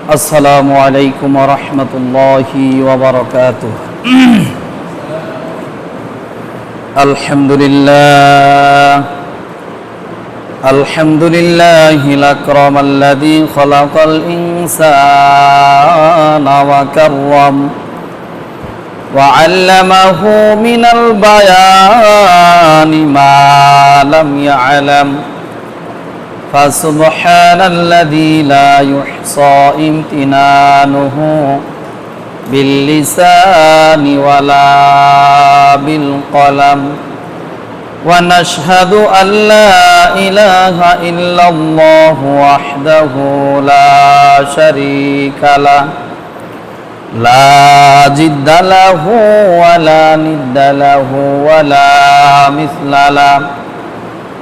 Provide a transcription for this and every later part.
আসসালামু আলাইকুম ওয়া রাহমাতুল্লাহি ওয়া বারাকাতুহু। আলহামদুলিল্লাহিল আকরামাল্লাযী খালাকাল ইনসানা ওয়া কাররাম ওয়া আল্লামাহু মিনাল বায়ানি মা লাম ইয়ালাম فسبحان الذي لا يحصى امتنانه باللسان ولا بالقلم ونشهد أن لا إله إلا الله وحده لا شريك له لا جد له ولا ند له ولا مثل له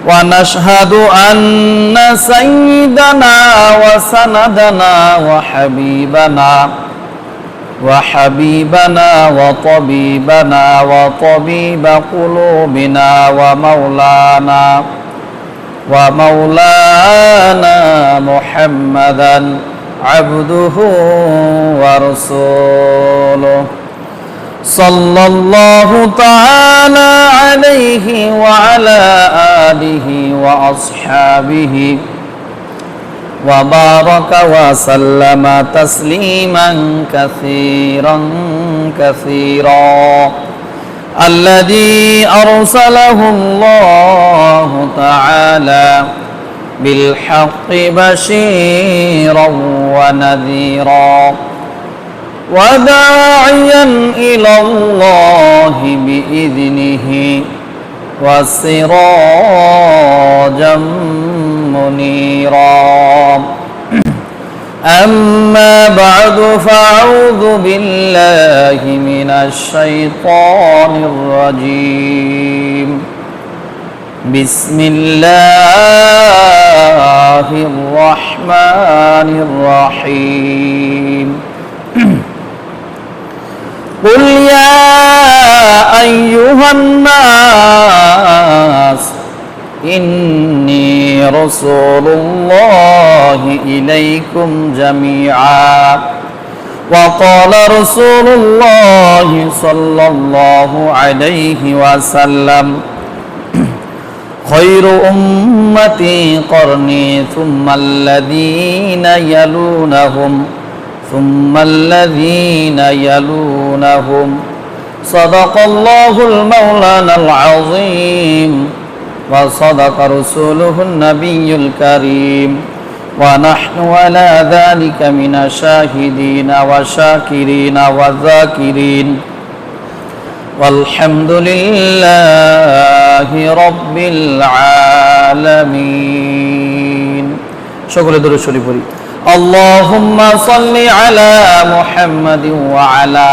ونشهد أن سيدنا وسندنا وحبيبنا وطبيبنا وطبيب قلوبنا ومولانا محمدا عبده ورسوله صلى الله تعالى عليه وعلى آله وأصحابه وبارك وسلم تسليما كثيرا الذي أرسله الله تعالى بالحق بشيرا ونذيرا وداعيا إلى الله بإذنه وسراجا منيرا أما بعد فأعوذ بالله من الشيطان الرجيم بسم الله الرحمن الرحيم قل يا أيها الناس إني رسول الله إليكم جميعا وقال رسول الله صلى الله عليه وسلم خير أمتي قرني ثم الذين يلونهم صدق الله المولانا العظيم وصدق رسوله النبي الكريم ونحن على ذلك من الشاهدين والشاكرين والذاكرين والحمد لله رب العالمين সকলে দরুদ শরীফ পড়ি اللهم صل على محمد وعلى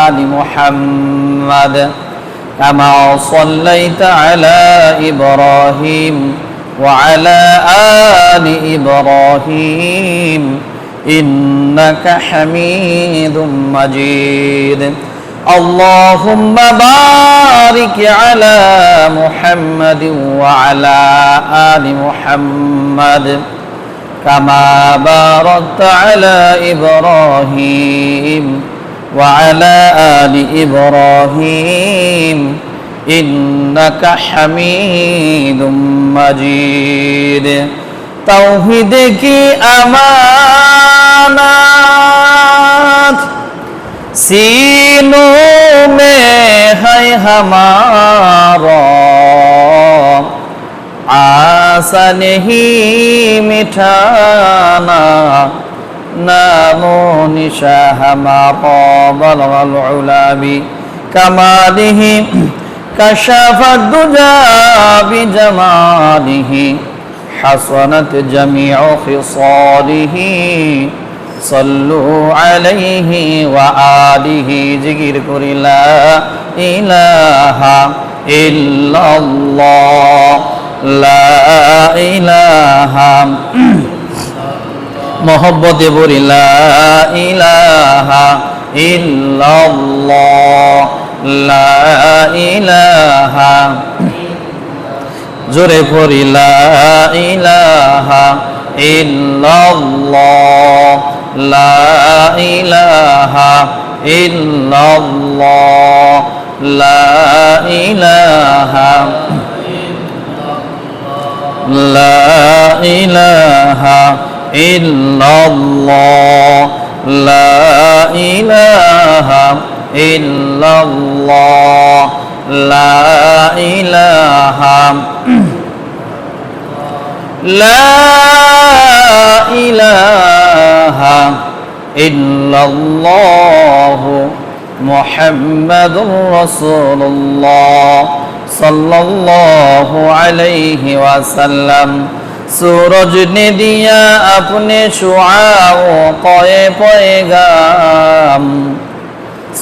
آل محمد كما صليت على إبراهيم وعلى آل إبراهيم إنك حميد مجيد اللهم بارك على محمد وعلى آل محمد كما باركت على إبراهيم وعلى آل إبراهيم إنك حميد مجيد توحيد की अमानत सीनों में है हमारा आशा नहीं मिटाना नामो निशा हमारा बलगल उला भी कमालिही कशफत दुजा बिजमालिही हसनत जमीउ खिसालिही सल्लु अलैहि व आलिहि जिकिर करि ला इलाहा इल्लल्लाह ला इलाहा मोहब्बते बोली ला इलाहा इल्लल्लाह ला इलाहा जोरे पढ़ी ला इलाहा इल्लल्लाह লা ইলাহা ইল্লাল্লাহ লা ইলাহা লা ইলাহা ইল্লাল্লাহ লা ইলাহা ইল্লাল্লাহ লা ইলাহা লা ইলাহা ইল্লাল্লাহ মুহাম্মাদুর রাসূলুল্লাহ सल्लल्लाहु अलैहि वसल्लम। सूरज ने दिया अपने शुआओं कोए पैगाम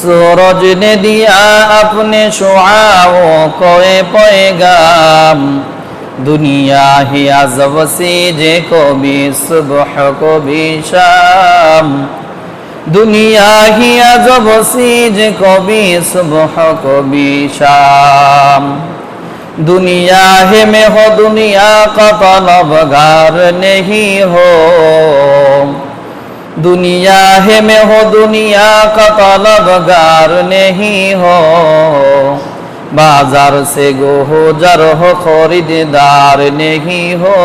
सूरज ने दिया अपने शुआओं कोए पैगाम दुनिया ही अज़ब सीजे को भी सुबह को भी शाम दुनिया ही अजब सीज कभी सुबह कभी शाम दुनिया है में हो दुनिया का तलबगार नहीं हो दुनिया है में हो दुनिया का तलबगार नहीं हो बाजार से गोजर हो खरीदार नहीं हो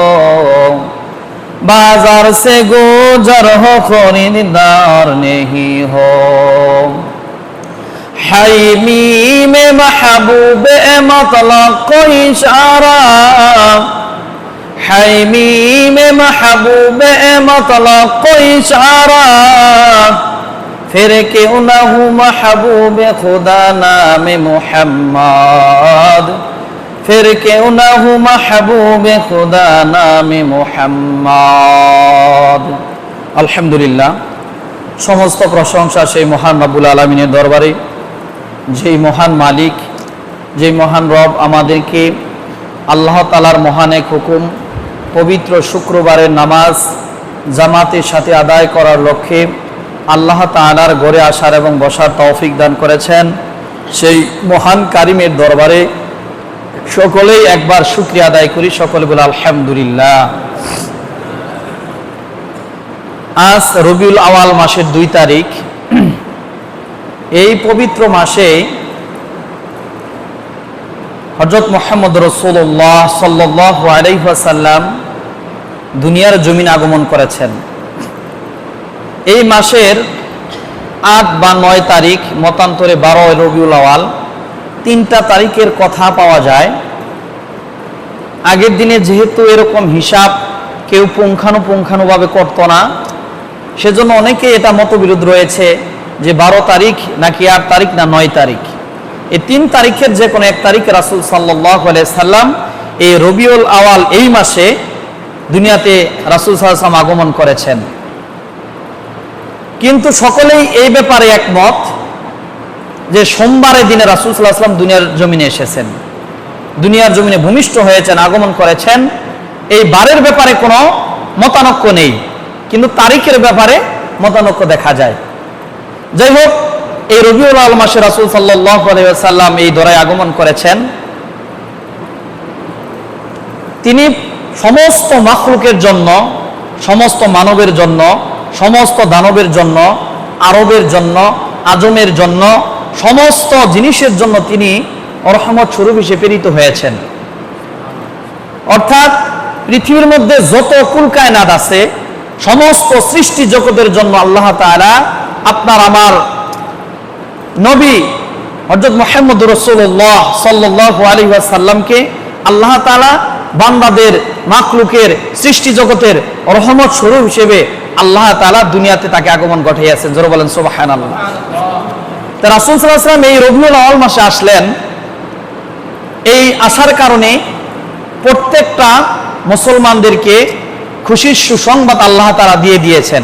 बाजार से गुजर हो खरीदार नहीं हो हैमी में महबूब मतलब कोई इशारा हैमी में महबूब मतलब कोई इशारा फिर क्यों न हूँ महबूब खुदा नाम मुहम्मद फिर क्यों न हूँ महबूब खुदा नाम मुहम्मद। আলহামদুলিল্লাহ, সমস্ত প্রশংসা সেই মহান রব্বুল আলামিনের দরবারে, যেই মহান মালিক, যেই মহান রব আমাদেরকে আল্লাহ তাআলার মহান এক হুকুম পবিত্র শুক্রবারের নামাজ জামাতের সাথে আদায় করার লক্ষ্যে আল্লাহ তাআলার ঘরে আসার এবং বসার তৌফিক দান করেছেন। সেই মহান কারিমের দরবারে সকলেই একবার শুকরিয়া আদায় করি, সকলে বলে আলহামদুলিল্লাহ। আজ রবিউল আওয়াল মাসের 2 তারিখ। এই পবিত্র মাসে হযরত মুহাম্মদ রাসূলুল্লাহ সাল্লাল্লাহু আলাইহি ওয়াসাল্লাম দুনিয়ার জমিনে আগমন করেছেন। এই মাসের 8 বা 9 তারিখ, মতান্তরে 12 রবিউল আওয়াল, 3টা তারিখের কথা পাওয়া যায়। আগের দিনে যেহেতু এরকম হিসাব কেউ পুঙ্খানুপুঙ্খানুভাবে করতো না, সেজন্য অনেকে এটা মতবিরোধ রয়েছে যে 12 তারিখ নাকি 8 তারিখ না 9 তারিখ। এই 3 তারিখের যে কোনো এক তারিখে রাসূল সাল্লাল্লাহু আলাইহি সাল্লাম এই রবিউল আওয়াল এই মাসে দুনিয়াতে রাসূল সাল্লাল্লাহু আলাইহি ওয়াসাল্লাম আগমন করেছেন। কিন্তু সকলেই এই ব্যাপারে একমত যে সোমবারের দিনে রাসূল সাল্লাল্লাহু আলাইহি ওয়াসাল্লাম দুনিয়ার জমিনে এসেছেন, দুনিয়ার জমিনে ভূমিষ্ঠ হয়েছেন, আগমন করেছেন। এই বারের ব্যাপারে কোনো মতানৈক্য নেই, কিন্তু তারিখের ব্যাপারে মতানৈক্য দেখা যায়। যাই হোক, এই রবিউল আওয়াল মাসে রাসূল সাল্লাল্লাহু আলাইহি ওয়াসাল্লাম এই দরায় আগমন করেছেন। তিনি সমস্ত মাখলুকের জন্য, সমস্ত মানবের জন্য, সমস্ত দানবের জন্য, আরবের জন্য, আজমের জন্য, সমস্ত জিনিসের জন্য তিনি রহমত স্বরূপ হিসেবে প্রেরিত হয়েছেন। অর্থাৎ পৃথিবীর মধ্যে যত কুল কায়নাত আছে সমস্ত সৃষ্টি জগতের জন্য আল্লাহ তাআলা আপনার আমার নবী হযরত মুহাম্মদ রাসূলুল্লাহ সাল্লাল্লাহু আলাইহি ওয়াসাল্লামকে আল্লাহ তাআলা বান্দাদের, মাখলুকের, সৃষ্টি জগতের রহমত স্বরূপ হিসেবে আল্লাহ তাআলা দুনিয়াতে তাকে আগমন ঘটিয়েছেন। জোরে বলেন সুবহানাল্লাহ। তা রাসূল সাল্লাল্লাহু আলাইহি ওয়াসাল্লাম এই রবিউল আওয়াল মাসে আসলেন। এই আসার কারণে প্রত্যেকটা মুসলমানদেরকে খুশির সুসংবাদ আল্লাহ তাআলা দিয়ে দিয়েছেন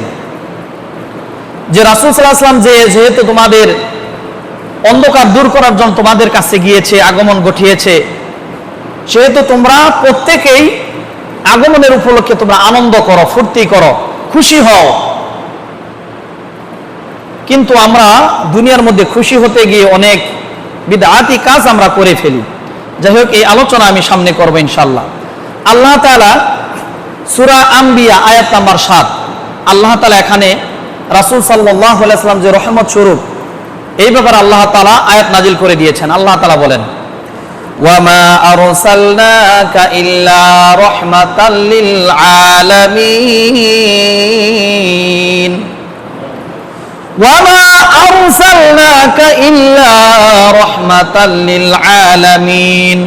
যে রাসূল সাল্লাল্লাহু আলাইহি ওয়াসাল্লাম যেহেতু তোমাদের অন্ধকার দূর করার জন্য তোমাদের কাছে গিয়েছে, আগমন ঘটিয়েছে, সেহেতু তোমরা প্রত্যেকেই আগমনের উপলক্ষে তোমরা আনন্দ করো, ফুর্তি করো, খুশি হও। কিন্তু আমরা দুনিয়ার মধ্যে খুশি হতে গিয়ে অনেক বিদআতি কাজ আমরা করে ফেলি। যাই হোক, এই আলোচনা আমি সামনে করবো ইনশাআল্লাহ। আল্লাহ তাআলা সূরা আম্বিয়া আয়াত নাম্বার 7 আল্লাহ তাআলা এখানে রাসূল সাল্লাল্লাহু আলাইহি ওয়াসাল্লাম যে রহমত স্বরূপ, এই ব্যাপারে আল্লাহ তাআলা আয়াত নাজিল করে দিয়েছেন। আল্লাহ তাআলা বলেন, ওয়ামা আরসালনাকা ইল্লা রাহমাতাল লিল আলামিন, ওয়ামা আরসালনাকা ইল্লা রাহমাতাল লিল আলামিন।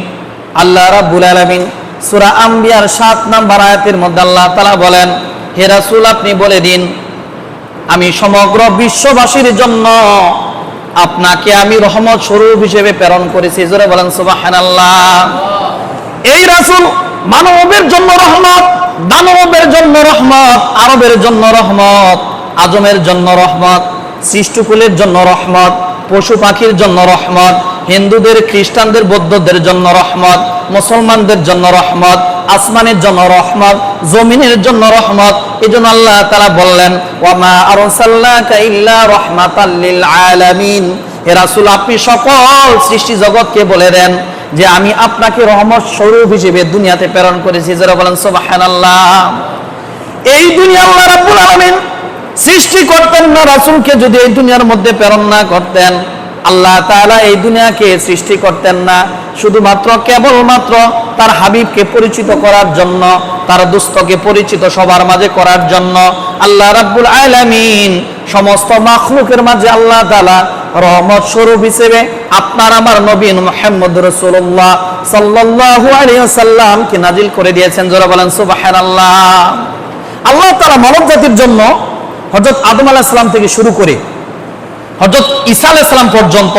আল্লাহ রাব্বুল আলামিন সূরা আম্বিয়ার 7 নম্বর আয়াতের মধ্যে আল্লাহ তাআলা বলেন, হে রাসূল আপনি বলে দিন, আমি সমগ্র বিশ্ববাসীর জন্য আপনাকে আমি রহমত স্বরূপ হিসেবে প্রেরণ করেছি। জোরে বলেন সুবহানাল্লাহ। এই রাসূল মানবের জন্য রহমত, দানবের জন্য রহমত, আরবের জন্য রহমত, আজমের জন্য রহমত, সৃষ্টিকুলের জন্য রহমত, পশু পাখির জন্য রহমত, হিন্দুদের, খ্রিস্টানদের, বৌদ্ধদের জন্য রহমত, মুসলমানদের জন্য রহমত, আসমানের জন্য রহমত, জমিনের জন্য রহমত। এই জন্য আল্লাহ তাআলা বললেন, ওয়ামা আরসালনাকা ইল্লা রাহমাতাল লিল আলামিন। হে রাসূল আপনি সকল সৃষ্টি জগৎকে বলে দেন যে আমি আপনাকে রহমত স্বরূপ হিসেবে দুনিয়াতে প্রেরণ করেছি। যারা বলেন সুবহানাল্লাহ। এই দুনিয়া আল্লাহ রাব্বুল আলামিন সৃষ্টি করতেন না, রাসূলকে যদি এই দুনিয়ার মধ্যে প্রেরণ না করতেন, আল্লাহ তাআলা এই দুনিয়াকে সৃষ্টি করতেন না শুধুমাত্র কেবলমাত্র তার হাবিবকে পরিচিত করার জন্য, তার দোস্তকে পরিচিত সবার মাঝে করার জন্য। আল্লাহ রাব্বুল আলামিন সমস্ত মাখলুকের মাঝে আল্লাহ তাআলা রহমত স্বরূপ হিসেবে আপনার আমার নবী মুহাম্মদ রাসূলুল্লাহ সাল্লাল্লাহু আলাইহি ওয়াসাল্লামকে নাজিল করে দিয়েছেন। যারা বলেন সুবহানাল্লাহ। আল্লাহ তাআলা মানব জাতির জন্য হযরত আদম আলাইহিস সালাম থেকে শুরু করে হযরত ঈসা আলাইহিস সালাম পর্যন্ত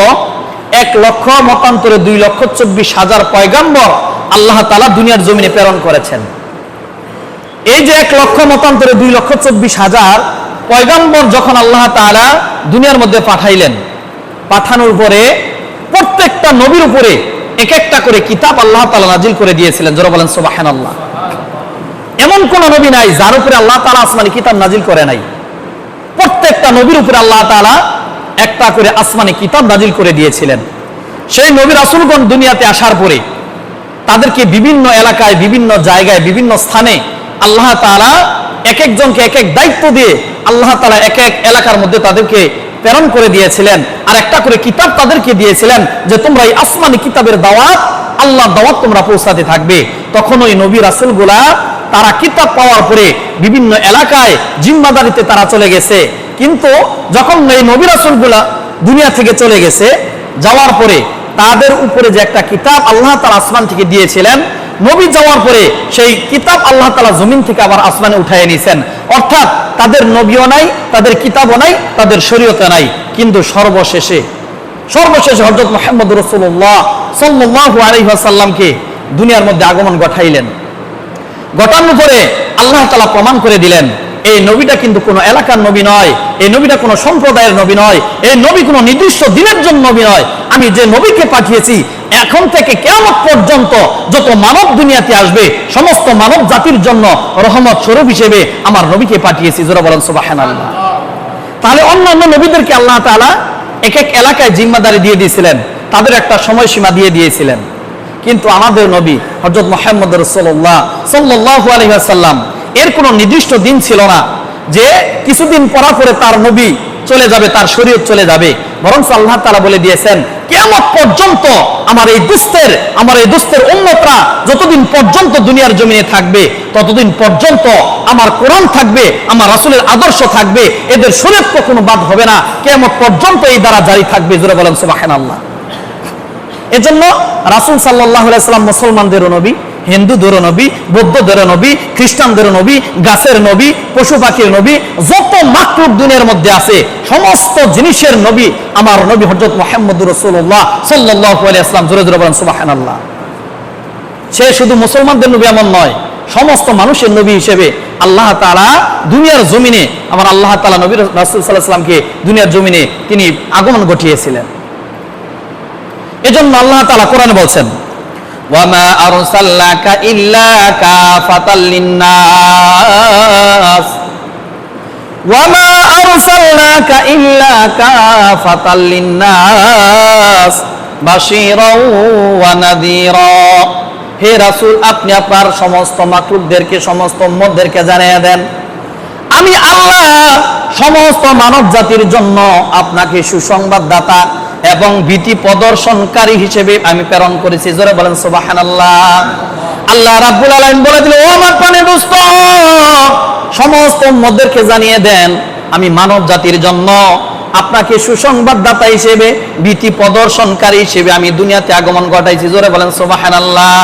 1,24,000 পয়গম্বর আল্লাহ তাআলা দুনিয়ার জমিনে প্রেরণ করেছেন। এই যে 1,24,000 পয়গম্বর যখন আল্লাহ তাআলা দুনিয়ার মধ্যে পাঠাইলেন, পাঠানোর পরে প্রত্যেকটা নবীর উপরে এক একটা করে কিতাব আল্লাহ তাআলা নাজিল করে দিয়েছিলেন। যারা বলেন সুবহানাল্লাহ। এমন কোন নবী নাই যার উপরে আল্লাহ তাআলা আসমানি কিতাব নাজিল করে নাই। প্রত্যেকটা নবীর উপরে আল্লাহ তাআলা একটা করে আসমানি কিতাব নাজিল করে দিয়েছিলেন। সেই নবী রাসূলগণ দুনিয়াতে আসার পরে তাদেরকে বিভিন্ন এলাকায়, বিভিন্ন জায়গায়, বিভিন্ন স্থানে আল্লাহ তাআলা এক একজনকে এক এক দায়িত্ব দিয়ে আল্লাহ তাআলা এক এক এলাকার মধ্যে তাদেরকে প্রেরণ করে দিয়েছিলেন। আর একটা করে কিতাব তাদেরকে দিয়েছিলেন যে তোমরা এই আসমানি কিতাবের দাওয়াত, আল্লাহর দাওয়াত তোমরা পৌঁছাতে থাকবে। তখন ওই নবী রাসূলগুলা তারা কিতাব পাওয়ার পরে বিভিন্ন এলাকায় জিম্মাদারিতে তারা চলে গেছে। কিন্তু যখন এই নবী রাসূলগুলা দুনিয়া থেকে চলে গেছে, যাওয়ার পরে তাদের উপরে যে একটা কিতাব আল্লাহ তাআলা আসমান থেকে দিয়েছিলেন, নবী যাওয়ার পরে সেই কিতাব আল্লাহ তাআলা জমিন থেকে আবার আসমানে উঠায় নিয়েছেন। অর্থাৎ তাদের নবীও নাই, তাদের কিতাবও নাই, তাদের শরীয়তও নাই। কিন্তু সর্বশেষে হযরত মুহাম্মদ রাসূলুল্লাহ সাল্লাল্লাহু আলাইহি ওয়াসাল্লামকে দুনিয়ার মধ্যে আগমন ঘটাইলেন। ঘটানোর পরে আল্লাহ তাআলা প্রমাণ করে দিলেন এই নবীটা কিন্তু কোনো এলাকার নবী নয়, এই নবীটা কোনো সম্প্রদায়ের নবী নয়, এই নবী কোনো নির্দিষ্ট দিনের জন্য নবী নয়। আমি যে নবীকে পাঠিয়েছি এখন থেকে কিয়ামত পর্যন্ত যত মানব দুনিয়াতে আসবে সমস্ত মানব জাতির জন্য রহমত স্বরূপ হিসেবে আমার নবীকে পাঠিয়েছি। যারা বলেন সুবহানাল্লাহ। তাহলে অন্যান্য নবীদেরকে আল্লাহ তাআলা এক এক এলাকায় জিম্মাদারি দিয়ে দিয়েছিলেন, তাদের একটা সময়সীমা দিয়ে দিয়েছিলেন। কিন্তু আমাদের নবী হযরত মুহাম্মদ রাসূলুল্লাহ সাল্লাল্লাহু আলাইহি ওয়াসাল্লাম এর কোনো নির্দিষ্ট দিন ছিল না যে কিছুদিন পরা পরে তার নবী চলে যাবে, তার শরীয়ত চলে যাবে। বরং আল্লাহ তাআলা বলে দিয়েছেন কিয়ামত পর্যন্ত আমার এই দুস্থের উম্মতরা যতদিন পর্যন্ত দুনিয়ার জমিনে থাকবে ততদিন পর্যন্ত আমার কোরআন থাকবে, আমার রাসূলের আদর্শ থাকবে, এদের শরীয়ত কখনো বাদ হবে না, কিয়ামত পর্যন্ত এই দ্বারা জারি থাকবে। জোরে বলেন সুবহানাল্লাহ। এজন্য রাসূল সাল্লাল্লাহু আলাইহি ওয়াসাল্লাম মুসলমানদেরও নবী, হিন্দুদেরও নবী, বৌদ্ধদেরও নবী, খ্রিস্টানদেরও নবী, গাছের নবী, পশু পাখির নবী, যত মাখলুক দুনিয়ার মধ্যে আছে সমস্ত জিনিসের নবী আমার নবী হযরত মুহাম্মদ রাসূলুল্লাহ সাল্লাল্লাহু আলাইহি ওয়াসাল্লাম। জোরে জোরে বলেন সুবহানাল্লাহ। সে শুধু মুসলমানদের নবী এমন নয়, সমস্ত মানুষের নবী হিসেবে আল্লাহ তাআলা দুনিয়ার জমিনে আমার আল্লাহ তাআলা নবী রাসূল সাল্লাল্লাহু আলাইহি ওয়াসাল্লামকে দুনিয়ার জমিনে তিনি আগমন ঘটিয়েছিলেন। এজন্য আল্লাহ তাআলা কোরআনে বলছেন ওয়ামা আরসালনাকা ইল্লা কাফাতাল লিন্নাস, ওয়ামা আরসালনাকা ইল্লা কাফাতাল লিন্নাস বাশীরাও ওয়া নাযীরা। হে রাসূল আপনি আপনার সমস্ত মাখলুকদেরকে, সমস্ত উম্মতদেরকে জানিয়ে দেন আমি আল্লাহ সমস্ত মানব জাতির জন্য আপনাকে সুসংবাদদাতা এবং ভীতি প্রদর্শনকারী হিসেবে আমি প্রেরণ করেছি। জোরে বলেন সুবহানাল্লাহ। আল্লাহ রাব্বুল আলামিন বলে দিলেন, ও আমার প্রাণের দোস্ত, সমস্ত উম্মতদেরকে জানিয়ে দেন আমি মানব জাতির জন্য আপনাকে সুসংবাদদাতা হিসেবে ভীতি প্রদর্শনকারী হিসেবে আমি দুনিয়াতে আগমন ঘটাইছি। জোরে বলেন সুবহানাল্লাহ।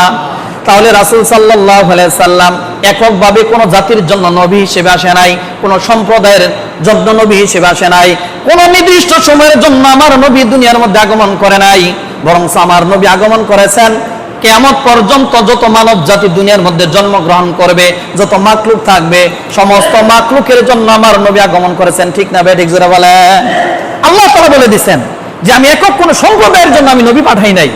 তাহলে রাসূল সাল্লাল্লাহু আলাইহি সাল্লাম এককভাবে কোনো জাতির জন্য নবী হিসেবে আসে নাই, কোনো সম্প্রদায়ের জন্য নবী হিসেবে আসে নাই, কোনো নির্দিষ্ট সময়ের জন্য আমার নবী দুনিয়ার মধ্যে আগমন করে নাই, বরং আমার নবী আগমন করেছেন কিয়ামত পর্যন্ত যত মানব জাতি দুনিয়ার মধ্যে জন্মগ্রহণ করবে, যত মাখলুক থাকবে, সমস্ত মাখলুকের জন্য আমার নবী আগমন করেছেন। ঠিক না বেঠিক? জোরে বলেন। আল্লাহ তাআলা বলে দিয়েছেন যে আমি একক কোনো সম্প্রদায়ের জন্য আমি নবী পাঠাই নাই,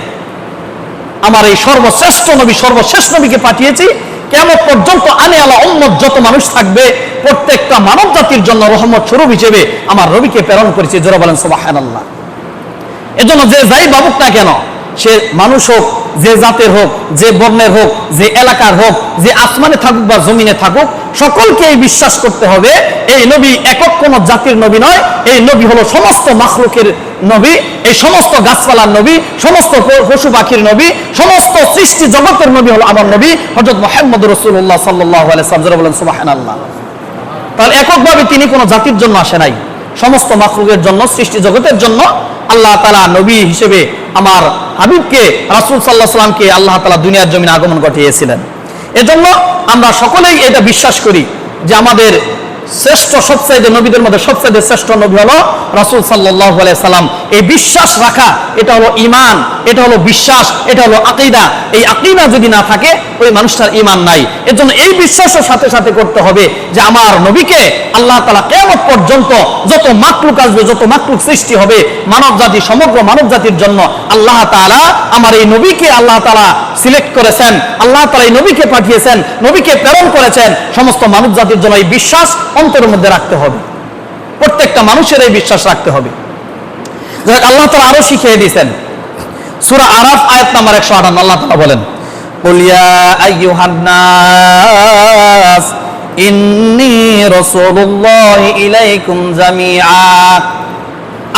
আমার এই সর্বশ্রেষ্ঠ নবী, সর্বশেষ নবীকে পাঠিয়েছি। কিয়ামত পর্যন্ত আনে আলা উম্মত যত মানুষ থাকবে প্রত্যেকটা মানব জাতির জন্য রহমত স্বরূপ হিসেবে আমার নবীকে প্রেরণ করেছি। জোরে বলেন সুবহানাল্লাহ। এজন্য যে যাই ভাবুক না কেন, সে মানুষ হোক, যে জাতের হোক, যে বর্ণের হোক, যে এলাকার হোক, যে আসমানে থাকুক বা জমিনে থাকুক, সকলকে এই বিশ্বাস করতে হবে এই নবী একক কোন জাতির নবী নয়, এই নবী হলো সমস্ত মাখলুকের নবী, এই সমস্ত গাছপালার নবী, সমস্ত পশু পাখির নবী, সমস্ত সৃষ্টি জগতের নবী হলো আমার নবী হযরত মুহাম্মদ রাসূলুল্লাহ সাল্লাল্লাহু আলাইহি ওয়াসাল্লাম। বলেন সুবহানাল্লাহ। তাহলে এককভাবে তিনি কোনো জাতির জন্য আসে নাই, সমস্ত মাখলুকের জন্য, সৃষ্টি জগতের জন্য আল্লাহ তাআলা নবী হিসেবে আমার হাবিবকে রাসূল সাল্লাল্লাহু আলাইহি ওয়াসাল্লামকে আল্লাহ তাআলা দুনিয়ার জমিনে আগমন ঘটিয়েছিলেন। এজন্য আমরা সকলেই এটা বিশ্বাস করি যে আমাদের শ্রেষ্ঠ সবচাইতে নবীদের মধ্যে সবচাইতে শ্রেষ্ঠ নবী হলো রাসূল সাল্লাল্লাহু আলাইহি সাল্লাম। এই বিশ্বাস রাখা, এটা হলো ঈমান, এটা হলো বিশ্বাস, এটা হলো আকীদা। এই আকীদা যদি না থাকে ওই মানুষটার ঈমান নাই। এজন্য এই বিশ্বাসের সাথে সাথে করতে হবে যে আমার নবীকে আল্লাহ তাআলা কিয়ামত পর্যন্ত যত মাখলুক আসবে, যত মাখলুক সৃষ্টি হবে, মানব জাতি, সমগ্র মানব জাতির জন্য আল্লাহ তাআলা আমার এই নবীকে আল্লাহ তাআলা সিলেক্ট করেছেন, আল্লাহ তাআলা এই নবীকে পাঠিয়েছেন, নবীকে প্রেরণ করেছেন সমস্ত মানব জাতির জন্য। এই বিশ্বাস অন্তরের মধ্যে রাখতে হবে, প্রত্যেকটা মানুষের এই বিশ্বাস রাখতে হবে। আল্লাহ তাআলা আরো শিখিয়ে দিয়েছেন, সূরা আরাফ আয়াত নাম্বার 158 আল্লাহ তাআলা বলেন, কুল ইয়া আইয়ুহান নাস ইন্নী রাসূলুল্লাহি ইলাইকুম জামিআ।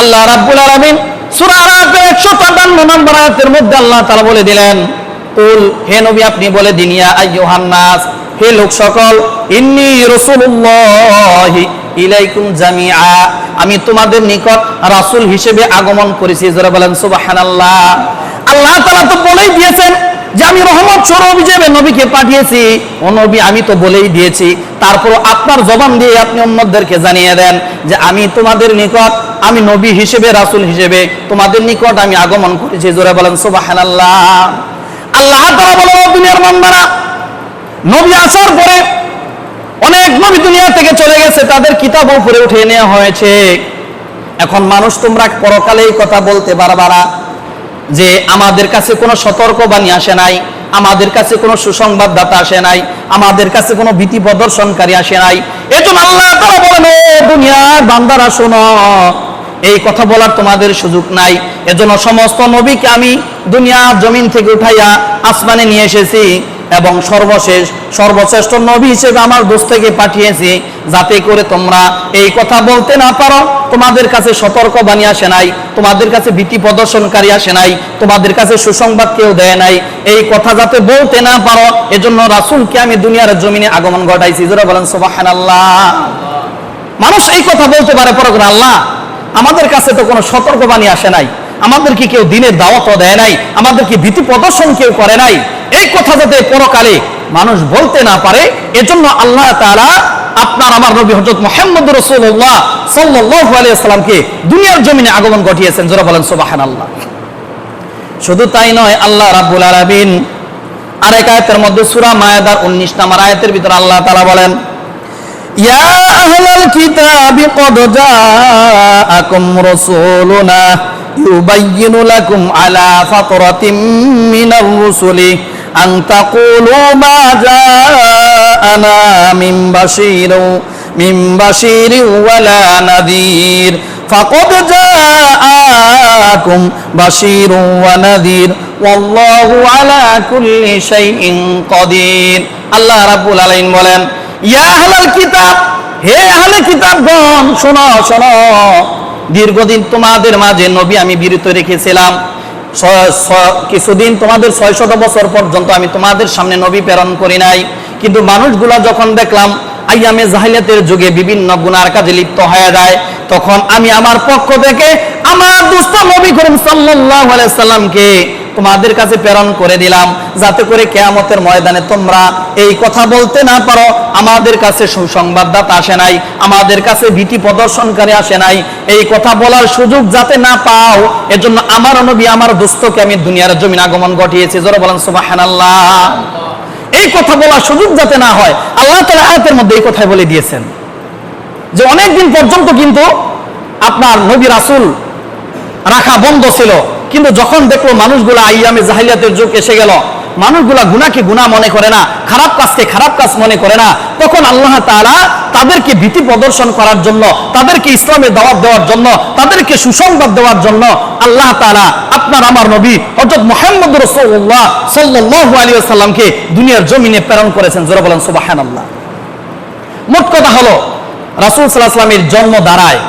আল্লাহ রাব্বুল আলামিন সূরা আরাফের 158 নম্বর আয়াতের মধ্যে আল্লাহ তাআলা বলে দিলেন, কুল, হে নবী আপনি বলে দিন, ইয়া আইয়ুহান নাস, হে লোক সকল, ইন্নী রাসূলুল্লাহি ইলাইকুম জামিআ, আমি তোমাদের নিকট রাসূল হিসেবে আগমন করেছি। যারা বলেন সুবহানাল্লাহ। আল্লাহ তাআলা তো বলেই দিয়েছেন যে আমি রহমত স্বরূপ হিসেবে নবীকে পাঠিয়েছি। ও নবী, আমি তো বলেই দিয়েছি, তারপর আপনার জবান দিয়ে আপনি উম্মতদেরকে জানিয়ে দেন যে আমি তোমাদের নিকট, আমি নবী হিসেবে, রাসূল হিসেবে তোমাদের নিকট আমি আগমন করেছি। যারা বলেন সুবহানাল্লাহ। আল্লাহ তাআলা বলেন, দুনিয়ার বান্দারা, নবী আসার পরে অনেক নবী দুনিয়া থেকে চলে গেছে, তাদের কিতাব উপরে উঠিয়ে নেওয়া হয়েছে। এখন মানুষ তোমরা পরকালে এই কথা বলতে পারবা যে আমাদের কাছে কোনো সতর্কবাণী আসে নাই, আমাদের কাছে কোনো সুসংবাদদাতা আসে নাই, আমাদের কাছে কোনো ভীতি প্রদর্শনকারী আসে নাই। এজন্য আল্লাহ তাআলা বলেন, ও দুনিয়ার বান্দারা শোনো, এই কথা বলার তোমাদের সুযোগ নাই। এজন্য সমস্ত নবীকে আমি দুনিয়ার জমিন থেকে উঠাইয়া আসমানে নিয়ে এসেছি এবং সর্বশ্রেষ্ঠ নবী হিসেবে আমার দোস্তকে পাঠিয়েছি, যাতে করে তোমরা এই কথা বলতে না পারো। তোমাদের কাছে সতর্কবাণী আসে নাই, তোমাদের কাছে ভীতি প্রদর্শনকারী আসে নাই, তোমাদের কাছে সুসংবাদ কেউ দেয় নাই, এই কথা যাতে বলতে না পারো, এজন্য রাসূলকে আমি দুনিয়ার জমিনে আগমন ঘটাইছি। যারা বলেন সুবহানাল্লাহ। মানুষ এই কথা বলতে পারে পরকালে, আল্লাহ আমাদের কাছে তো কোনো সতর্কবাণী আসে নাই, আমাদেরকে কেউ দিনের দাওয়াতও দেয় নাই, আমাদেরকে ভীতি প্রদর্শন কেউ করে নাই, এই কথা যাতে পরকালে মানুষ বলতে না পারে, এজন্য আল্লাহ তাআলা আপনার আমার নবী হযরত মুহাম্মদ রাসূলুল্লাহ সাল্লাল্লাহু আলাইহি ওয়াসাল্লামকে দুনিয়ার জমিনে আগমন ঘটিয়েছেন। যারা বলেন সুবহানাল্লাহ। শুধু তাই নয়, আল্লাহ রাব্বুল আলামিন আরেক আয়াতের মধ্যে সূরা মায়েদার 19 নম্বর আয়াতের ভিতরে আল্লাহ তাআলা বলেন, ইয়া আহলাল কিতাবি ক্বাদ জাআকুম রাসূলুনা ইউবাইয়িনু লাকুম আলা ফাতরাতিম মিনার রুসুলি আন তাকুলু মা জাআনা মিন বাশীরিন ওয়ালা নাযীর ফাকাদ জাআকুম বাশীরুন ওয়া নাযীর ওয়াল্লাহু আলা কুল্লি শাইইন কাদির। আল্লাহ রাব্বুল আলামিন বলেন, ইয়া আহলাল কিতাব, হে আহলে কিতাবগণ শোনো শোনো, দীর্ঘদিন তোমাদের মাঝে নবী আমি বিরত রেখেছিলাম, কিছুদিন তোমাদের 600 বছর পর্যন্ত আমি তোমাদের সামনে নবী প্রেরণ করি নাই। কিন্তু মানুষগুলা যখন দেখলাম আইয়ামে জাহিলিয়াতের যুগে বিভিন্ন গুনার কাজে লিপ্ত হয়ে যায়, তখন আমি আমার পক্ষ থেকে আমার দুষ্ট নবী করিম সাল্লাল্লাহু আলাইহি সাল্লামকে তোমাদের কাছে প্রেরণ করে দিলাম, যাতে করে কিয়ামতের ময়দানে তোমরা এই কথা বলতে না পারো আমাদের কাছে সুসংবাদদাতা আসে নাই, আমাদের কাছে ভীতি প্রদর্শনকারী আসে নাই। এই কথা বলার সুযোগ যাতে না পাও, এজন্য আমার নবী আমার দোস্তকে আমি দুনিয়ার জমিন আগমন ঘটিয়েছি। জোরে বলেন সুবহানাল্লাহ। এই কথা বলার সুযোগ যাতে না হয়, আল্লাহ তাআলা আয়াতের মধ্যে এই কথাই বলে দিয়েছেন যে অনেকদিন পর্যন্ত কিন্তু আপনার নবী রাসূল রাখা বন্ধ ছিল, কিন্তু যখন দেখলো মানুষগুলা আইয়ামে জাহিলিয়াতের যুগ এসে গেল, মানুষগুলা গুনাহকে গুনাহ মনে করে না, খারাপ কাজকে খারাপ কাজ মনে করে না, তখন আল্লাহ তাআলা তাদেরকে ভীতি প্রদর্শন করার জন্য, তাদেরকে ইসলামের দাওয়াত দেওয়ার জন্য, তাদেরকে সুসংবাদ দেওয়ার জন্য আল্লাহ তাআলা আপনার আমার নবী হযরত মুহাম্মদ রাসূলুল্লাহ সাল্লাল্লাহু আলাইহি ওয়াসাল্লামকে দুনিয়ার জমিনে প্রেরণ করেছেন। জোরে বলেন সুবহানাল্লাহ। মোট কথা হলো রাসূল সাল্লাল্লাহু আলাইহি ওয়াসাল্লামের জন্ম দ্বারায়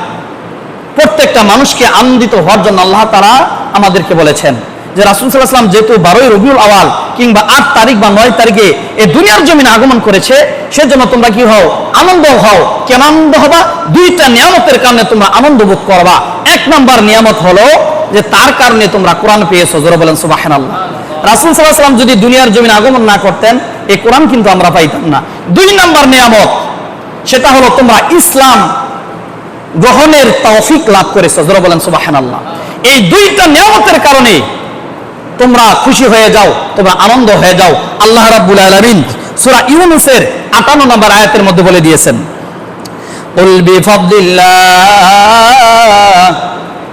প্রত্যেকটা মানুষকে আনন্দিত হওয়ার জন্য আল্লাহ তাআলা আমাদেরকে বলেছেন যে রাসূল সাল্লাল্লাহু আলাইহি ওয়াসাল্লাম যেহেতু 12ই রবিউল আওয়াল কিংবা 8 তারিখ বা 9 তারিখে এই দুনিয়ার জমিনে আগমন করেছে, সেজন্য তোমরা কি হও? আনন্দ হও। কেন আনন্দ হবা? দুইটা নিয়ামতের কারণে তোমরা আনন্দ বোধ করবা। এক নাম্বার নিয়ামত হলো যে তার কারণে তোমরা কোরআন পেয়েছো। জোরে বলেন সুবহানাল্লাহ। রাসূল সাল্লাল্লাহু আলাইহি ওয়াসাল্লাম যদি দুনিয়ার জমিনে আগমন না করতেন, এই কোরআন কিন্তু আমরা পাইতাম না। দুই নাম্বার নিয়ামত, সেটা হলো তোমরা ইসলাম গ্রহণের তৌফিক লাভ করেছো। জোরে বলেন সুবহানাল্লাহ। এই দুইটা নিয়ামতের কারণে তোমরা খুশি হয়ে যাও, তোমরা আনন্দ হয়ে যাও। আল্লাহ রাব্বুল আলামিন সূরা ইউনূসের 58 নম্বর আয়াতের মধ্যে বলে দিয়েছেন,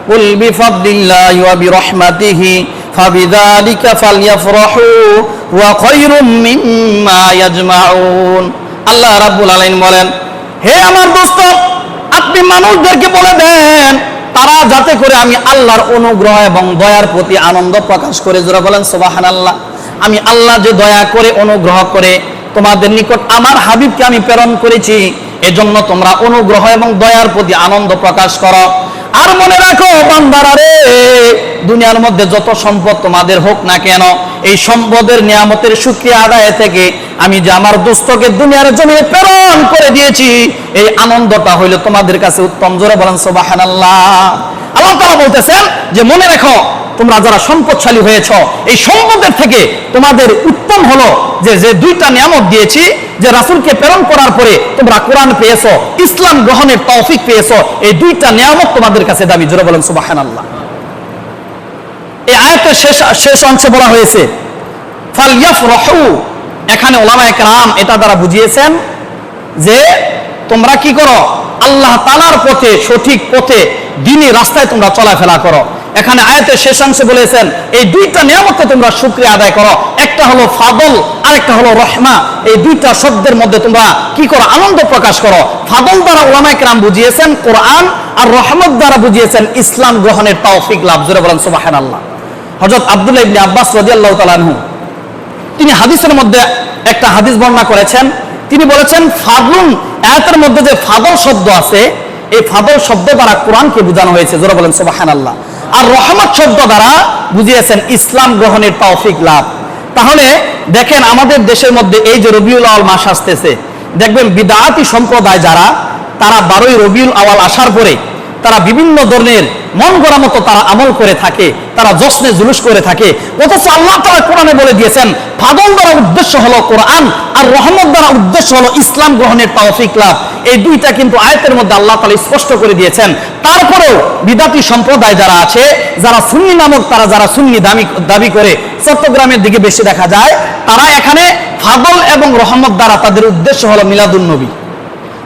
কুল বিফাদলিল্লাহি ওয়া বিরহমাতিহি ফাবিযালিকা ফালইফরাহু ওয়া খায়রুম মিম্মা ইয়াজমাউন। আল্লাহ রাব্বুল আলামিন বলেন, হে আমার দোস্ত, আপনি মানুষদেরকে বলে দেন তারা যাতে করে আমি আল্লাহর অনুগ্রহ এবং দয়ার প্রতি আনন্দ প্রকাশ করে। জোরে বলেন সুবহানাল্লাহ। আমি আল্লাহ যে দয়া করে অনুগ্রহ করে তোমাদের নিকট আমার হাবিবকে আমি প্রেরণ করেছি, এজন্য তোমরা অনুগ্রহ এবং দয়ার প্রতি আনন্দ প্রকাশ করো। আর মনে রাখো বান্দারা রে, দুনিয়ার মধ্যে যত সম্পদ তোমাদের হোক না কেন, এই সম্পদের নিয়ামতের শুকরিয়া আদায় থেকে আমি যে আমার দোস্তকে দুনিয়ার জমিনে প্রেরণ করে দিয়েছি, এই আনন্দটা হইলো তোমাদের কাছে উত্তম। জোরে বলেন সুবহানাল্লাহ। আল্লাহ তাআলা বলতেছেন যে মনে রাখো তোমরা যারা সম্পদশালী হয়েছ, এই সম্পদের থেকে তোমাদের উত্তম হলো যে যে দুইটা নিয়ামত দিয়েছি, যে রাসূলকে প্রেরণ করার পরে তোমরা কোরআন পেয়েছো, ইসলাম গ্রহণের তৌফিক পেয়েছো, এই দুইটা নিয়ামত তোমাদের কাছে দামি। জোরে বলেন সুবহানাল্লাহ। এই আয়াতের শেষ অংশে বলা হয়েছে ফালইফরাহু। এখানে উলামায়ে কেরাম এটা দ্বারা বুঝিয়েছেন যে তোমরা কি করো? আল্লাহ তাআলার পথে, সঠিক পথে, দ্বীনি রাস্তায় তোমরা চলাফেরা করো। এখানে আয়াতের শেষাংশে বলেছেন এই দুইটা নিয়ামতকে তোমরা শুকরিয়া আদায় করো। একটা হলো ফাদল, আরেকটা হলো রহমা। এই দুইটা শব্দের মধ্যে তোমরা কি করো? আনন্দ প্রকাশ করো। ফাদল দ্বারা উলামায়ে কেরাম বুঝিয়েছেন কোরআন, আর রহমত দ্বারা বুঝিয়েছেন ইসলাম গ্রহণের তৌফিক লাভ। জোরে বলেন সুবহানাল্লাহ। হযরত আব্দুল্লাহ ইবনে আব্বাস রাদিয়াল্লাহু তাআলা আনহু তিনি হাদিসের মধ্যে একটা হাদিস বর্ণনা করেছেন। তিনি বলেছেন ফাদলুন, আয়াতের মধ্যে যে ফাদল শব্দ আছে, এই ফাদল শব্দ দ্বারা কোরআনকে বোঝানো হয়েছে। জোরে বলেন সুবহানাল্লাহ। আর রহমত শব্দ দ্বারা বুঝিয়েছেন ইসলাম গ্রহণের তৌফিক লাভ। তাহলে দেখেন আমাদের দেশের মধ্যে এই যে রবিউল আওয়াল মাস আসতেছে, দেখবেন বিদআতি সম্প্রদায় যারা, তারা 12ই রবিউল আওয়াল আসার পরে তারা বিভিন্ন ধরনের মন গড়া মতো তারা আমল করে থাকে, তারা জশ্নে জুলুস করে থাকে। অথচ আল্লাহ তাআলা কোরআনে বলে দিয়েছেন ফাদল দ্বারা উদ্দেশ্য হলো কোরআন, আর রহমত দ্বারা উদ্দেশ্য হলো ইসলাম গ্রহণের তৌফিক লাভ। এই দুইটা কিন্তু আয়াতের মধ্যে আল্লাহ তাআলা স্পষ্ট করে দিয়েছেন। তারপরেও বিদআতি সম্প্রদায় যারা আছে, যারা সুন্নি নামক, তারা যারা সুন্নি দাবি করে চট্টগ্রামের দিকে বেশি দেখা যায়, তারা এখানে ফাদল এবং রহমত দ্বারা তাদের উদ্দেশ্য হলো মিলাদুন নবী।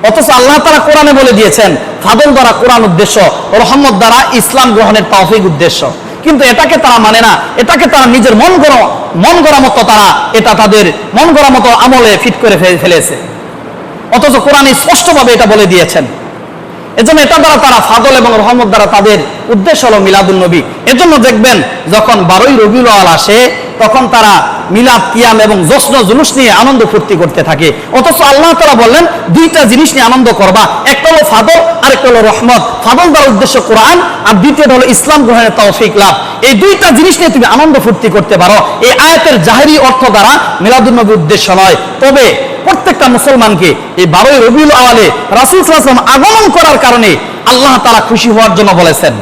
অথচ আল্লাহ তাআলা কোরআনে বলে দিয়েছেন ফাদল দ্বারা কোরআন উদ্দেশ্য, রহমত দ্বারা ইসলাম গ্রহণের তৌফিক উদ্দেশ্য। কিন্তু এটাকে তারা মানে না, এটাকে তারা নিজের মন গড়া মতো তারা এটা তাদের মন গড়া মতো আমলে ফিট করে ফেলেছে। অথচ কোরআনে স্পষ্টভাবে এটা বলে দিয়েছেন। এজন্য এটা দ্বারা তারা ফাদল এবং রহমত দ্বারা তাদের উদ্দেশ্য হলো মিলাদুন নবী। এজন্য দেখবেন যখন 12ই রবিউল আওয়াল আসে, তখন তারা মিলাদ কিয়াম এবং জশ্ন জুলুস নিয়ে আনন্দ ফুর্তি করতে থাকে। অথচ আল্লাহ তাআলা বললেন দুইটা জিনিস নিয়ে আনন্দ করবা, একটা হলো ফাদল আর একটা হলো রহমত। ফাদল দেওয়ার উদ্দেশ্য কোরআন, আর দ্বিতীয়টা হলো ইসলাম গ্রহণের তৌফিক লাভ। এই দুইটা জিনিস নিয়ে তুমি আনন্দ ফুর্তি করতে পারো। এই আয়াতের জাহেরি অর্থ দ্বারা মিলাদুন নবীর উদ্দেশ্য নয়। তবে প্রত্যেকটা মুসলমানকে এই 12ই রবিউল আওয়ালে রাসূল সাল্লাল্লাহু আলাইহি ওয়াসাল্লাম আগমন করার কারণে আল্লাহ তাআলা খুশি হওয়ার জন্য বলেছেন।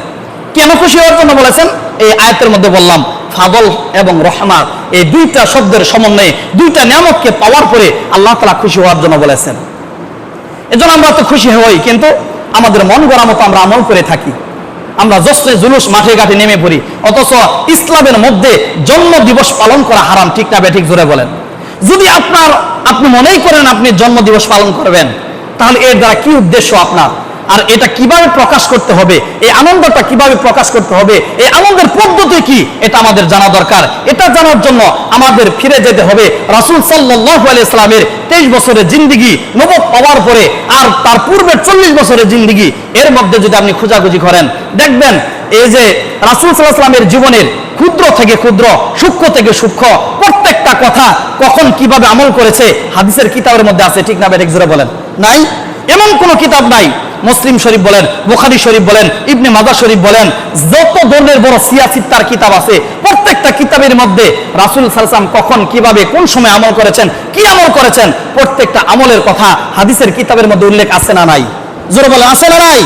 কেন খুশি হওয়ার জন্য বলেছেন? এই আয়াতের মধ্যে বললাম ফাদল এবং রহমত, এই দুইটা শব্দের সমন্বয়ে দুইটা নিয়ামতকে পাওয়ার পরে আল্লাহ তাআলা খুশি হওয়ার জন্য বলেছেন। এজন্য আমরা তো খুশি হই, কিন্তু আমাদের মন গড়া মতো আমরা আমল করে থাকি। আমরা জশ্নে জুলুস মাঠে ঘাটে নেমে পড়ি, অথচ ইসলামের মধ্যে জন্ম দিবস পালন করা হারাম। ঠিক না বেঠিক? জোরে বলেন। যদি আপনি মনেই করেন আপনি জন্ম দিবস পালন করবেন, তাহলে এর দ্বারা কি উদ্দেশ্য আপনার? আর এটা কিভাবে প্রকাশ করতে হবে, এই আনন্দটা কিভাবে প্রকাশ করতে হবে, এই আনন্দের পদ্ধতি কি, এটা আমাদের জানা দরকার। এটা জানার জন্য আমাদের ফিরে যেতে হবে রাসূল সাল্লাল্লাহু আলাইহি সাল্লামের 23 বছরের জিন্দেগি নবুয়ত পাওয়ার পরে আর তার পূর্বের 40 বছরের জিন্দেগি, এর মধ্যে যদি আপনি খোঁজাখুঁজি করেন, দেখবেন এই যে রাসূল সাল্লাল্লাহু আলাইহি সাল্লামের জীবনের ক্ষুদ্র থেকে ক্ষুদ্র, সূক্ষ্ম থেকে সূক্ষ্ম প্রত্যেকটা কথা কখন কিভাবে আমল করেছে হাদিসের কিতাবের মধ্যে আছে। ঠিক না বেঠিক? জোরে বলেন। নাই? এমন কোন কিতাব নাই, মুসলিম শরীফ বলেন, বুখারী শরীফ বলেন, ইবনে মাজাহ শরীফ বলেন, যত ধরনের বড় সিয়াসিত্তার কিতাব আছে প্রত্যেকটা কিতাবের মধ্যে রাসূল সাল্লাল্লাহু আলাইহি ওয়াসাল্লাম কখন কিভাবে কোন সময় আমল করেছেন, কি আমল করেছেন, প্রত্যেকটা আমলের কথা হাদিসের কিতাবের মধ্যে উল্লেখ আছে না নাই? জোরে বলেন, আছে না নাই?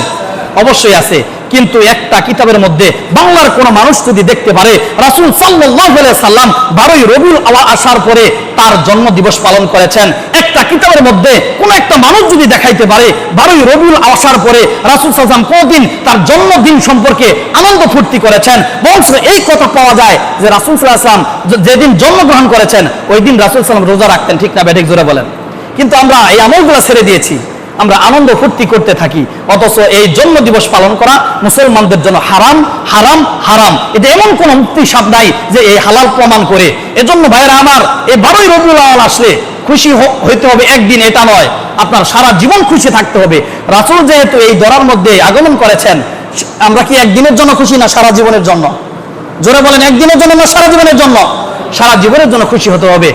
অবশ্যই আছে। কিন্তু একটা কিতাবের মধ্যে বাংলার কোন মানুষ যদি দেখতে পারে রাসূল সাল্লাল্লাহু আলাইহি সাল্লাম 12ই রবিউল আওয়াল আসার পরে তার জন্ম দিবস পালন করেছেন, একটা কিতাবের মধ্যে কোন একটা মানুষ যদি দেখাইতে পারে 12ই রবিউল আসার পরে রাসূল সাল্লাল্লাহু আলাইহি ওয়াসাল্লাম কোনদিন তার জন্মদিন সম্পর্কে আনন্দ ফুর্তি করেছেন, বরঞ্চ এই কথা পাওয়া যায় যে রাসূল সাল্লাল্লাহু আলাইহি ওয়াসাল্লাম যেদিন জন্মগ্রহণ করেছেন ওই দিন রাসূল সাল্লাল্লাহু আলাইহি ওয়াসাল্লাম রোজা রাখতেন। ঠিক না বেঠিক? জোরে বলেন। কিন্তু আমরা এই আমলগুলো ছেড়ে দিয়েছি, আমরা আনন্দ ফুর্তি করতে থাকি, অথচ এই জন্ম দিবস পালন করা মুসলমানদের জন্য হারাম, হারাম, হারাম। এটা এমন কোন মুক্তি সাপ নাই যে এই হালাল প্রমাণ করে। এজন্য ভাইরা আমার, এই 12ই রবিউল আওয়াল আসলে খুশি হইতে হবে একদিন, এটা নয়, আপনার সারা জীবন খুশি থাকতে হবে। রাসূল যেহেতু এই দরার মধ্যে আগমন করেছেন, আমরা কি একদিনের জন্য খুশি না সারা জীবনের জন্য? জোরে বলেন, একদিনের জন্য না সারা জীবনের জন্য? সারা জীবনের জন্য খুশি হতে হবে।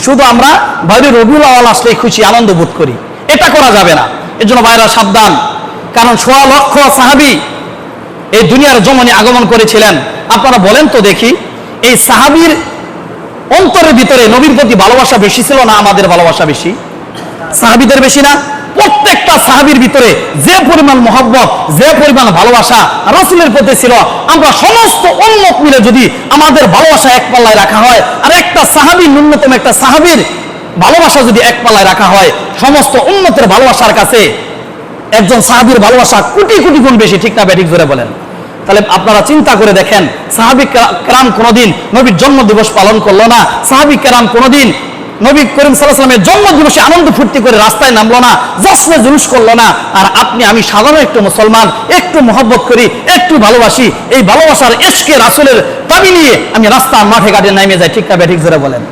শুধু আমরা 12ই রবিউল আওয়াল আসলেই খুশি আনন্দ বোধ করি, এটা করা যাবে না। এর জন্য ভাইরা সাবধান, কারণ 1.5 লক্ষ সাহাবী এই দুনিয়ার জমিনে আগমন করেছিলেন। আপনারা বলেন তো দেখি, এই সাহাবীর অন্তরের ভিতরে নবীর প্রতি ভালোবাসা বেশি ছিল না আমাদের ভালোবাসা বেশি? সাহাবীদের বেশি না? প্রত্যেকটা সাহাবীর ভিতরে যে পরিমাণ মহব্বত, যে পরিমাণ ভালোবাসা রাসূলের প্রতি ছিল, আমরা সমস্ত উম্মত মিলে যদি আমাদের ভালোবাসা এক পাল্লায় রাখা হয়, আর একটা সাহাবী, ন্যূনতম একটা সাহাবীর ভালোবাসা যদি এক পাল্লায় রাখা হয়, সমস্ত উম্মতের ভালোবাসার কাছে একজন সাহাবীর ভালোবাসা কোটি কোটি গুণ বেশি। ঠিক না বেঠিক? জোরে বলেন। তাহলে আপনারা চিন্তা করে দেখেন, সাহাবী কেরাম কোনদিন নবীর জন্ম দিবস পালন করলো না, সাহাবী কেরাম কোনদিন নবী করিম সাল্লাল্লাহু আলাইহি ওয়াসাল্লামের জন্ম দিবসে আনন্দ ফুর্তি করে রাস্তায় নামলো না, জশ্নে জুলুস করলো না। আর আপনি আমি সাধারণ একটু মুসলমান, একটু মহব্বত করি, একটু ভালোবাসি, এই ভালোবাসার ইশকে রাসূলের দাবি নিয়ে আমি রাস্তার মাঠে ঘাটে নেমে যাই। ঠিক না বেঠিক? জোরে বলেন।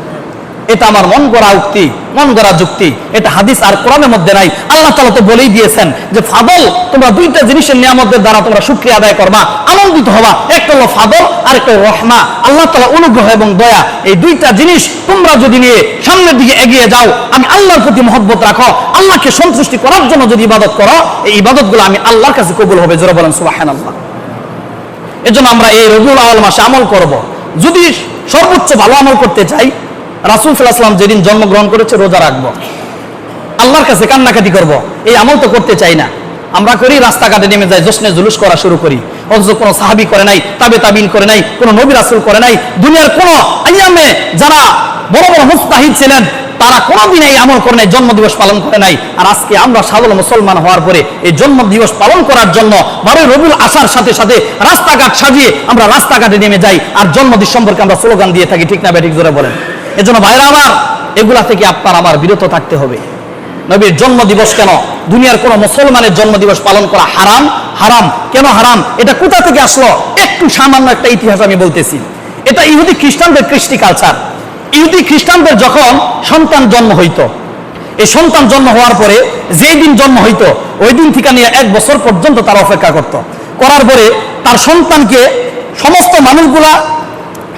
এটা আমার মন গড়া উক্তি, মন গড়া যুক্তি, এটা হাদিস আর কোরআনের মধ্যে নাই। আল্লাহ তাআলা তো বলেই দিয়েছেন যে ফাদল, তোমরা দুইটা জিনিসের নিয়ামতের দ্বারা তোমরা শুকরিয়া আদায় করবা, আনন্দিত হবা। একটা হলো ফাদল আর একটা হলো রহমা। আল্লাহ তাআলা অনুগ্রহ এবং দয়া, এই দুইটা জিনিস তোমরা যদি নিয়ে সামনের দিকে এগিয়ে যাও, আমি আল্লাহর প্রতি মহব্বত রাখো, আল্লাহকে সন্তুষ্টি করার জন্য যদি ইবাদত করো, এই ইবাদতগুলো আমি আল্লাহর কাছে কবুল হবে। জোরে বলেন সুবহানাল্লাহ। এজন্য আমরা এই রবিউল আওয়াল মাসে আমল করব। যদি সর্বোচ্চ ভালো আমল করতে চাই, রাসূল সাল্লাল্লাহু আলাইহি ওয়াসাল্লাম যেদিন জন্মগ্রহণ করেছে রোজা রাখবো, আল্লাহর কাছে কান্নাকাটি করব। এই আমল তো করতে চাই না, আমরা করি রাস্তাঘাটে নেমে যাই, জশ্নে জুলুস করা শুরু করি, অথচ কোনো সাহাবী করে নাই, তাবিন করে নাই, কোনো নবী রাসূল করে নাই। দুনিয়ার কোনো আইয়ামে যারা বড় বড় মুস্তাহিদ ছিলেন তারা কোনোদিন এই আমল করে নাই, জন্ম দিবস পালন করে নাই। আর আজকে আমরা সাধারণ মুসলমান হওয়ার পরে এই জন্ম দিবস পালন করার জন্য 12ই রবিউল আসার সাথে সাথে রাস্তাঘাট সাজিয়ে আমরা রাস্তাঘাটে নেমে যাই, আর জন্মদিন সম্পর্কে আমরা স্লোগান দিয়ে থাকি। ঠিক না বেঠিক? জোরে বলেন। এজন্য ভাইরা আমার, এগুলা থেকে আপনার আমার বিরত থাকতে হবে। নবীর জন্ম দিবস কেন, দুনিয়ার কোন মুসলমানের জন্ম দিবস পালন করা হারাম। হারাম কেন হারাম? এটা কোথা থেকে আসলো? একটু সামান্য একটা ইতিহাস আমি বলতেছি। এটা ইহুদি খ্রিস্টানদের কৃষ্টি কালচার। ইহুদি খ্রিস্টানদের যখন সন্তান জন্ম হইতো, এই সন্তান জন্ম হওয়ার পরে যেই দিন জন্ম হইতো ওই দিন থেকে নিয়ে 1 বছর পর্যন্ত তারা অপেক্ষা করত। করার পরে তার সন্তানকে সমস্ত মানুষগুলা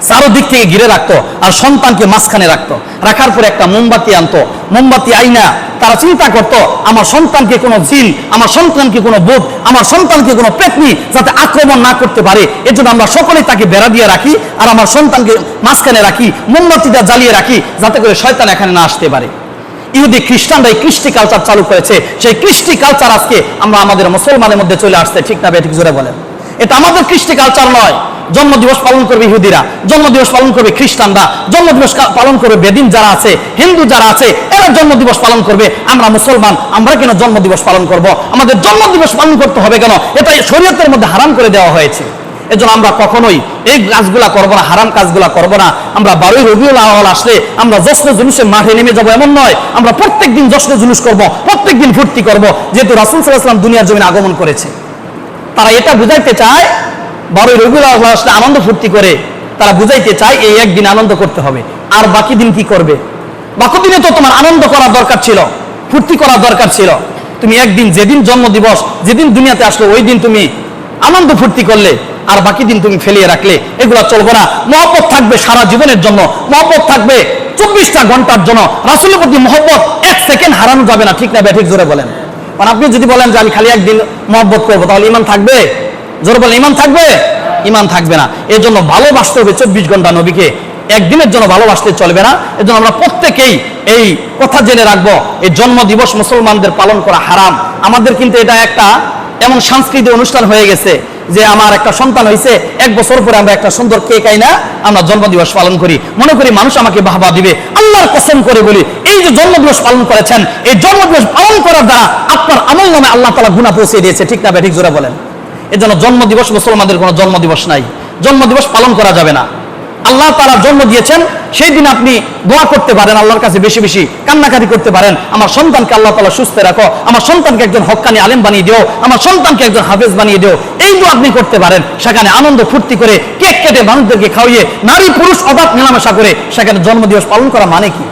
চারোদিক থেকে ঘিরে রাখতো আর সন্তানকে মাঝখানে রাখতো। রাখার পরে একটা মোমবাতি আনতো, মোমবাতি আইনা তারা চিন্তা করতো আমার সন্তানকে কোনো জিন, আমার সন্তানকে কোনো ভূত, আমার সন্তানকে কোনো পেতনি যাতে আক্রমণ না করতে পারে, এজন্য আমরা সকলেই তাকে বেড়া দিয়ে রাখি আর আমার সন্তানকে মাঝখানে রাখি, মোমবাতিটা জ্বালিয়ে রাখি যাতে করে শয়তান এখানে না আসতে পারে। ইহুদি খ্রিস্টানরা এই কৃষ্টি কালচার চালু করেছে, সেই কৃষ্টি কালচার আজকে আমরা আমাদের মুসলমানের মধ্যে চলে আসছে, ঠিক না ঠিক জোরে বলেন? এটা আমাদের কৃষ্টি কালচার নয়। জন্মদিবস পালন করবে ইহুদিরা, জন্মদিবস পালন করবে খ্রিস্টানরা, জন্মদিবস পালন করবে বেদিন যারা আছে, হিন্দু যারা আছে, এরা জন্মদিবস পালন করবে। আমরা মুসলমান, আমরা কেন জন্মদিবস পালন করব? আমাদের জন্মদিবস পালন করতে হবে কেন? এটা শরীয়তের মধ্যে হারাম করে দেওয়া হয়েছে। এজন্য আমরা কখনোই এই কাজগুলা করবো না, হারাম কাজগুলা করবো না। আমরা 12ই রবিউল আউয়াল আসলে আমরা জশ্ন জুলুসের মাঠে নেমে যাবো এমন নয়, আমরা প্রত্যেকদিন জশ্ন জুলুস করবো, প্রত্যেকদিন ফুর্তি করবো, যেহেতু রাসূল সাল্লাল্লাহু আলাইহি ওয়াসাল্লাম দুনিয়ার জমিনে আগমন করেছে। তারা এটা বুঝাইতে চায় 12ই রবিউল আউয়াল আসলে আনন্দ ফুর্তি করে, তারা বুঝাইতে চায় এই একদিন আনন্দ করতে হবে, আর বাকি দিন কি করবে? বাকি দিনে তো তোমার আনন্দ করার দরকার ছিল, ফুর্তি করার দরকার ছিল। তুমি একদিন যেদিন জন্মদিবস, যেদিন দুনিয়াতে আসলে ওই দিন তুমি আনন্দ ফুর্তি করলে, আর বাকি দিন তুমি ফেলিয়ে রাখলে, এগুলো চলবে না। মহব্বত থাকবে সারা জীবনের জন্য, মহব্বত থাকবে 24টা ঘন্টার জন্য। রাসূলের প্রতি মহব্বত 1 সেকেন্ড হারানো যাবে না, ঠিক না ঠিক জোরে বলেন? কারণ আপনি যদি বলেন যে আমি খালি একদিন মহব্বত করবো, তাহলে ঈমান থাকবে? জোরে বলেন, ঈমান থাকবে? ঈমান থাকবে না। এই জন্য ভালোবাসতে হবে 24 ঘন্টা নবীকে, একদিনের জন্য ভালোবাসতে চলবে না। এজন্য আমরা প্রত্যেকেই এই কথা জেনে রাখবো, এই জন্মদিবস মুসলমানদের পালন করা হারাম। আমাদের কিন্তু এটা একটা এমন সাংস্কৃতিক অনুষ্ঠান হয়ে গেছে যে আমার একটা সন্তান হয়েছে, 1 বছর পরে আমরা একটা সুন্দর কেক আইনা আমরা জন্মদিবস পালন করি, মনে করি মানুষ আমাকে বাহবা দিবে। আল্লাহর কসম করে বলি, এই যে জন্মদিবস পালন করেছেন, এই জন্মদিবস পালন করার দ্বারা আপনার আমল নামে আল্লাহ তাআলা গুনাহ পৌঁছে দিয়েছে, ঠিক না ঠিক জোরে বলেন? এজন্য জন্মদিবস, মুসলমানদের কোনো জন্মদিবস নাই, জন্মদিবস পালন করা যাবে না। আল্লাহ তাআলা জন্ম দিয়েছেন, সেই দিন আপনি দোয়া করতে পারেন, আল্লাহর কাছে বেশি বেশি কান্নাকাটি করতে পারেন, আমার সন্তানকে আল্লাহ তাআলা সুস্থ রাখো, আমার সন্তানকে একজন হক্কানি আলেম বানিয়ে দিও, আমার সন্তানকে একজন হাফেজ বানিয়ে দিও, এই দোয়া আপনি করতে পারেন। সেখানে আনন্দ ফুর্তি করে কেক কেটে মানুষদেরকে খাওয়িয়ে নারী পুরুষ অবাধ মেলামেশা করে সেখানে জন্মদিবস পালন করা মানে কি?